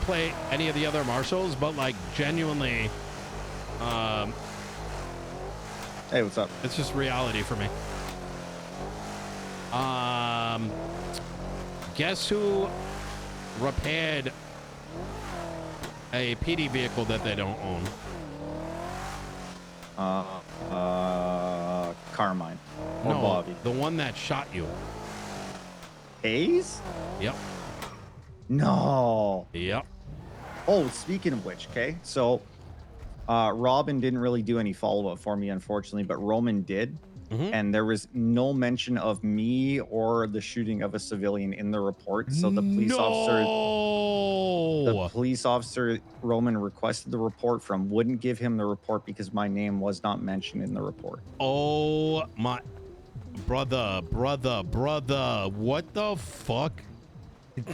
play any of the other marshals, but like genuinely, Hey, what's up? it's just reality for me. Guess who repaired a PD vehicle that they don't own? Carmine or No, Bobby. the one that shot you. Hayes? Yep. No. Yep. Oh, speaking of which, okay, so Robin didn't really do any follow-up for me, unfortunately, but Roman did. And there was no mention of me or the shooting of a civilian in the report. So the police officer Roman requested the report from wouldn't give him the report because my name was not mentioned in the report. Oh my brother. What the fuck?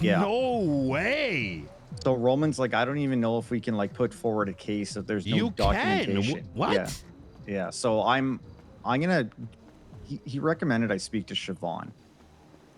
Yeah. No way. So Roman's like, I don't even know if we can like put forward a case if there's no documentation. What? Yeah. So I'm gonna. He recommended I speak to Siobhan,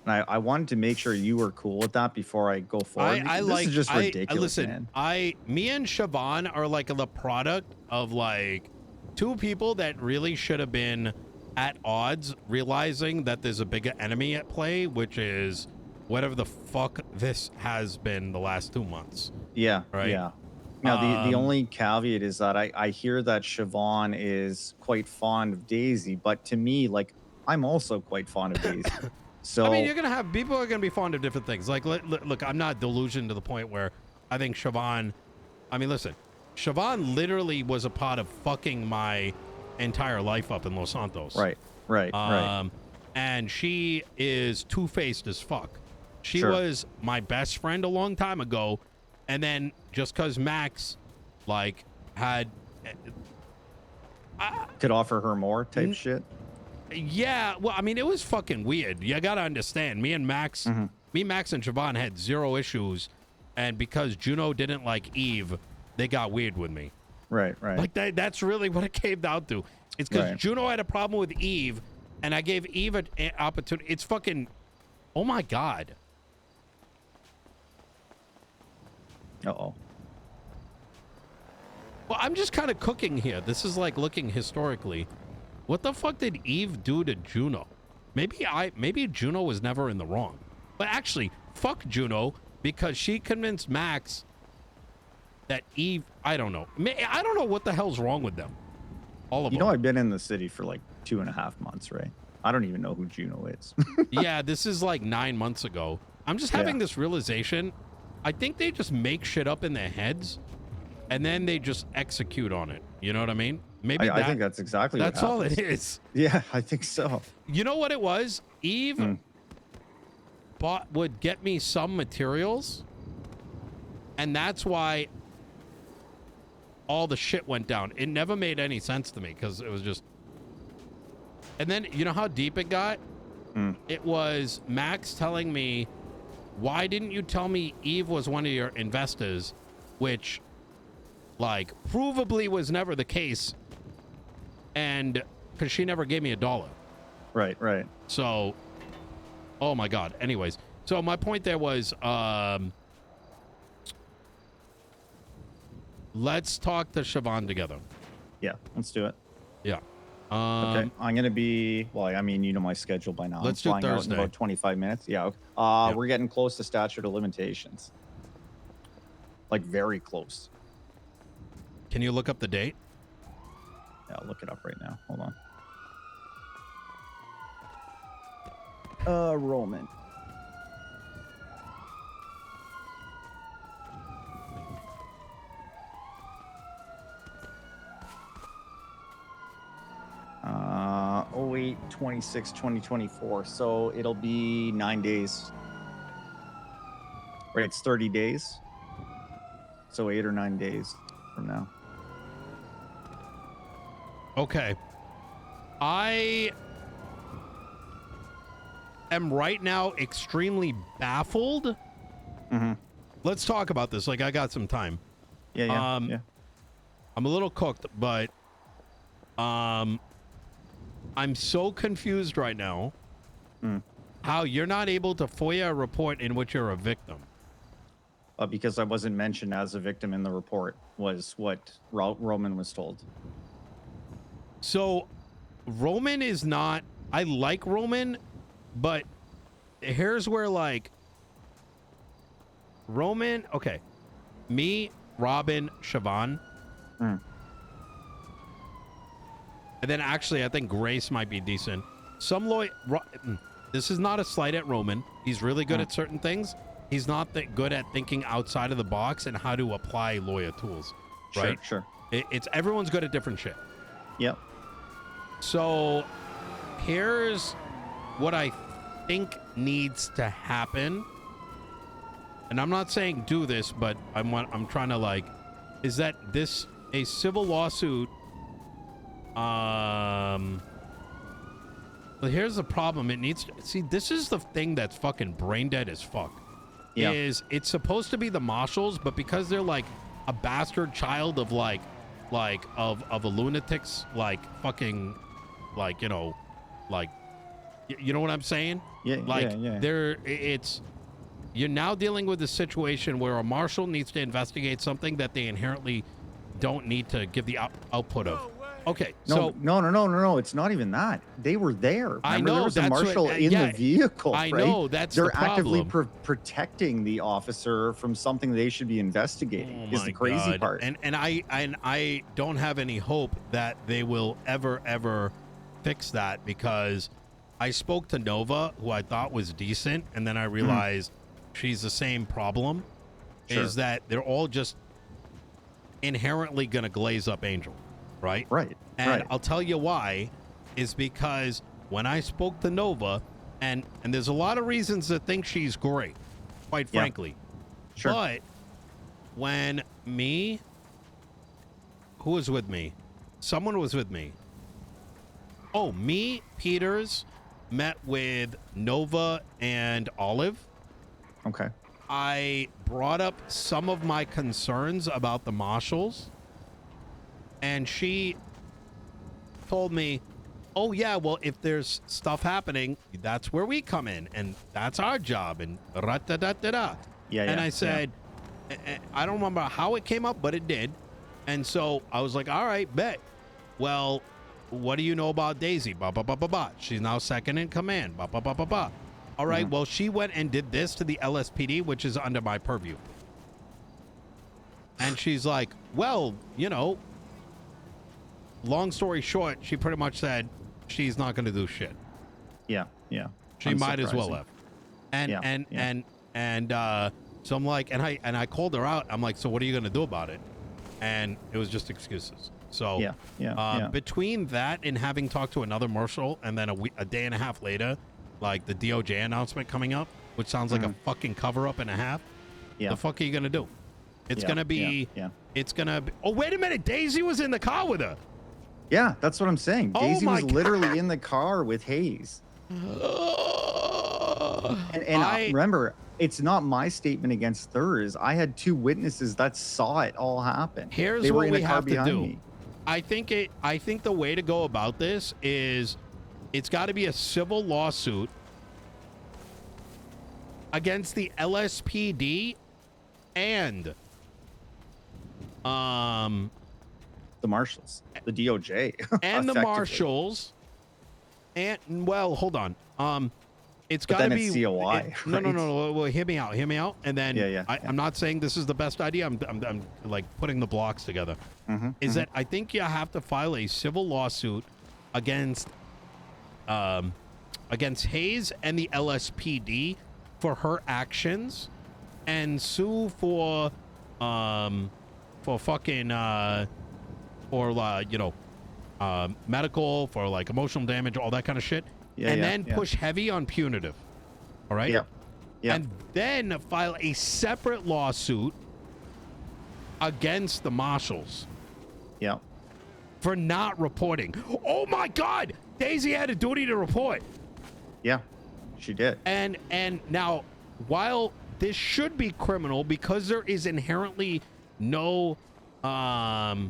and I wanted to make sure you were cool with that before I go forward. This is just ridiculous, man. Me and Siobhan are like the product of like two people that really should have been at odds, realizing that there's a bigger enemy at play, which is whatever the fuck this has been the last 2 months. Yeah. Right. Yeah. Now, the only caveat is that I hear that Siobhan is quite fond of Daisy, but to me, like, I'm also quite fond of Daisy. So I mean, you're gonna have people are gonna be fond of different things. Like, look, I'm not delusioned to the point where I think Siobhan. I mean, listen, Siobhan literally was a part of fucking my entire life up in Los Santos. Right. And she is two-faced as fuck. She was my best friend a long time ago. And then just because Max, like, had... could offer her more type shit? Yeah, well, I mean, it was fucking weird. You gotta understand, me, Max, and Siobhan had zero issues. And because Juno didn't like Eve, they got weird with me. Right. Like, that's really what it came down to. It's because Juno had a problem with Eve, and I gave Eve an opportunity. It's fucking... Oh, my God. Uh-oh. Well, I'm just kind of cooking here. This is like looking historically. What the fuck did Eve do to Juno? Maybe Juno was never in the wrong. But actually, fuck Juno, because she convinced Max that Eve... I don't know. I don't know what the hell's wrong with them. All of them. You know, I've been in the city for like 2.5 months, right? I don't even know who Juno is. Yeah, this is like 9 months ago. I'm just having this realization. I think they just make shit up in their heads, and then they just execute on it. You know what I mean? Maybe I think that's exactly that's what all happens. it is. Yeah, I think so. You know what it was? Eve would get me some materials, and that's why all the shit went down. It never made any sense to me because it was just... And then, you know how deep it got? It was Max telling me, why didn't you tell me Eve was one of your investors? Which, like, provably was never the case. And because she never gave me $1. Right. So, oh my God. Anyways, so my point there was, let's talk to Siobhan together. Yeah, let's do it. Yeah. Okay, I'm gonna be. Well, I mean, you know my schedule by now. Let's I'm do flying out Thursday. in about 25 minutes. Yeah. Okay. We're getting close to statute of limitations. Like very close. Can you look up the date? Yeah, I'll look it up right now. Hold on. Roman. Uh, 08/26/2024. So it'll be 9 days. Right, it's 30 days. So 8 or 9 days from now. Okay. I am right now extremely baffled. Let's talk about this. Like, I got some time. Yeah. I'm a little cooked, but I'm so confused right now how you're not able to FOIA a report in which you're a victim. because I wasn't mentioned as a victim in the report, was what Roman was told. So Roman is not, I like Roman, but here's where like Roman, okay, me, Robin, Siobhan, and then actually I think Grace might be decent. Some lawyer, this is not a slight at Roman. He's really good at certain things. He's not that good at thinking outside of the box and how to apply lawyer tools, right? Sure. It's everyone's good at different shit. Yep. So here's what I think needs to happen. And I'm not saying do this, but I'm trying to like, is that this a civil lawsuit? But here's the problem. It needs to, see, this is the thing that's fucking brain dead as fuck. Yeah. Is it's supposed to be the marshals, but because they're like a bastard child of like of a lunatic's like fucking like, you know, like you know what I'm saying? Yeah. Like yeah. it's you're now dealing with a situation where a marshal needs to investigate something that they inherently don't need to give the output of. Okay, so no. It's not even that. They were there. I Remember, know there was a that's marshal what, in the vehicle. I right? know that's they're the problem. actively protecting the officer from something they should be investigating. Is the crazy part. And I don't have any hope that they will ever fix that, because I spoke to Nova, who I thought was decent, and then I realized she's the same problem. Sure. Is that they're all just inherently gonna glaze up Angel. Right? And I'll tell you why, is because when I spoke to Nova, and there's a lot of reasons to think she's great, quite frankly. Sure. But when who was with me? Someone was with me. Oh, me, Peters, met with Nova and Olive. Okay. I brought up some of my concerns about the marshals. And she told me, oh, yeah, well, if there's stuff happening, that's where we come in. And that's our job. And ra-da-da-da-da. And I said, I don't remember how it came up, but it did. And so I was like, all right, bet. Well, what do you know about Daisy? Ba, ba, ba, ba, ba. She's now second in command. Ba, ba, ba, ba, ba. All right, well, she went and did this to the LSPD, which is under my purview. And she's like, well, you know, long story short, she pretty much said she's not going to do shit. Yeah. She might as well have. And so I'm like, and I called her out. I'm like, so what are you going to do about it? And it was just excuses. So between that and having talked to another marshal, and then a day and a half later, like the DOJ announcement coming up, which sounds like a fucking cover up and a half. The fuck are you going to do? It's going to be, it's going to be, oh, wait a minute. Daisy was in the car with her. Yeah, that's what I'm saying. Daisy was literally in the car with Hayes. And remember, it's not my statement against theirs. I had two witnesses that saw it all happen. Here's what we have to do. I think the way to go about this is it's got to be a civil lawsuit against the LSPD and the marshals, the DOJ, and the marshals, and well, hold on. It's got to be COI. Right? No. Well, hear me out, and then I'm not saying this is the best idea. I'm like putting the blocks together. That I think you have to file a civil lawsuit against Hayes and the LSPD for her actions, and sue for fucking medical, for like emotional damage, all that kind of shit. Push heavy on punitive. All right. And then file a separate lawsuit against the marshals. For not reporting. Oh my God! Daisy had a duty to report. Yeah, she did. And now, while this should be criminal because there is inherently no a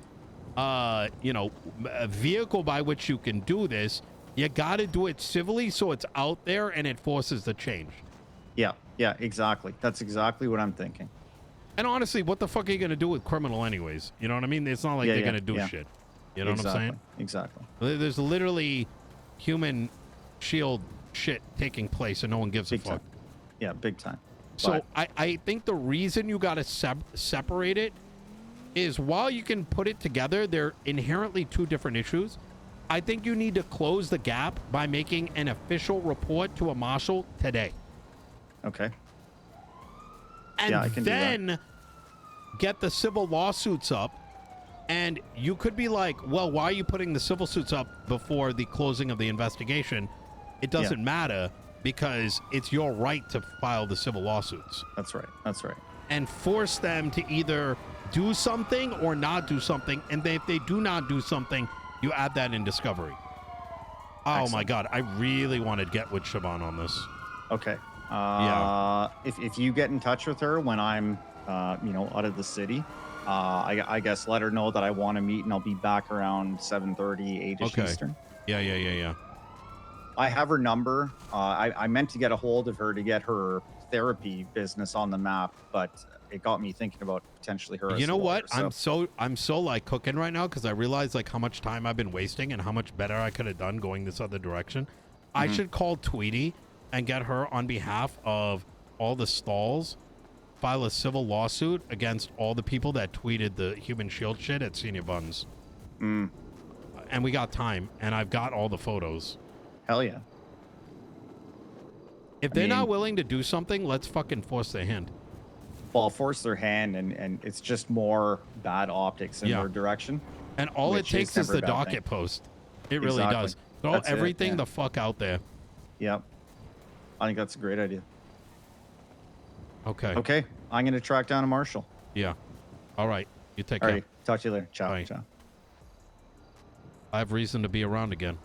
vehicle by which you can do this, you got to do it civilly so it's out there and it forces the change. Yeah, exactly. That's exactly what I'm thinking. And honestly, what the fuck are you going to do with criminal anyways? You know what I mean? It's not like they're going to do shit. You know what I'm saying? Exactly. There's literally human shield shit taking place and no one gives a fuck. Time. Yeah, big time. So I think the reason you got to separate it is while you can put it together, they're inherently two different issues. I think you need to close the gap by making an official report to a marshal today. Okay. And yeah, I can then get the civil lawsuits up. And you could be like, well, why are you putting the civil suits up before the closing of the investigation? It doesn't matter because it's your right to file the civil lawsuits. That's right. That's right. And force them to either do something or not do something. And if they do not do something, you add that in discovery. Oh, excellent. My God. I really want to get with Siobhan on this. Okay. If you get in touch with her when I'm, out of the city, I guess let her know that I want to meet and I'll be back around 7:30, 8ish Eastern. Yeah. I have her number. I meant to get a hold of her to get her therapy business on the map, but it got me thinking about potentially her. You know what? So. I'm so like cooking right now because I realize like how much time I've been wasting and how much better I could have done going this other direction. Mm-hmm. I should call Tweety and get her on behalf of all the stalls, file a civil lawsuit against all the people that tweeted the human shield shit at Senior Buns. And we got time, and I've got all the photos. Hell yeah. If they're not willing to do something, let's fucking force their hand. Well, force their hand, and it's just more bad optics in their direction. And all it takes is the docket post. It really does. Throw everything the fuck out there. Yep. I think that's a great idea. Okay. Okay. I'm going to track down a marshal. Yeah. All right. You take care. All right. Talk to you later. Ciao. Bye. Ciao. I have reason to be around again.